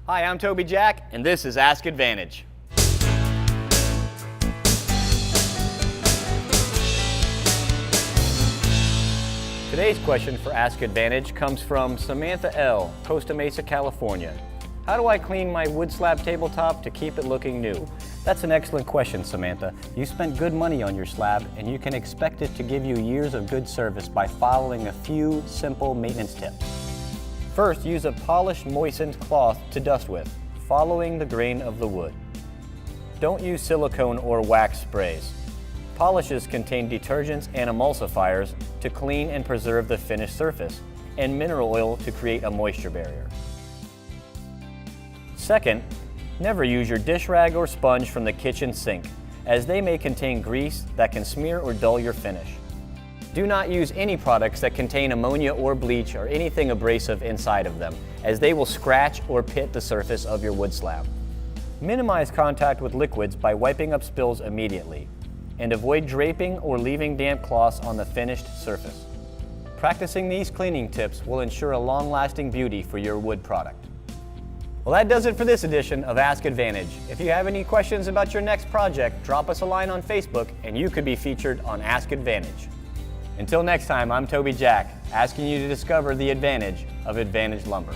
Hi, I'm Tobi Jack, and this is Ask Advantage. Today's question for Ask Advantage comes from Samantha L., Costa Mesa, California. How do I clean my wood slab tabletop to keep it looking new? That's an excellent question, Samantha. You spent good money on your slab, and you can expect it to give you years of good service by following a few simple maintenance tips. First, use a polished, moistened cloth to dust with, following the grain of the wood. Don't use silicone or wax sprays. Polishes contain detergents and emulsifiers to clean and preserve the finished surface, and mineral oil to create a moisture barrier. Second, never use your dish rag or sponge from the kitchen sink, as they may contain grease that can smear or dull your finish. Do not use any products that contain ammonia or bleach or anything abrasive inside of them, as they will scratch or pit the surface of your wood slab. Minimize contact with liquids by wiping up spills immediately, and avoid draping or leaving damp cloths on the finished surface. Practicing these cleaning tips will ensure a long-lasting beauty for your wood product. Well, that does it for this edition of Ask Advantage. If you have any questions about your next project, drop us a line on Facebook and you could be featured on Ask Advantage. Until next time, I'm Tobi Jack, asking you to discover the advantage of Advantage Lumber.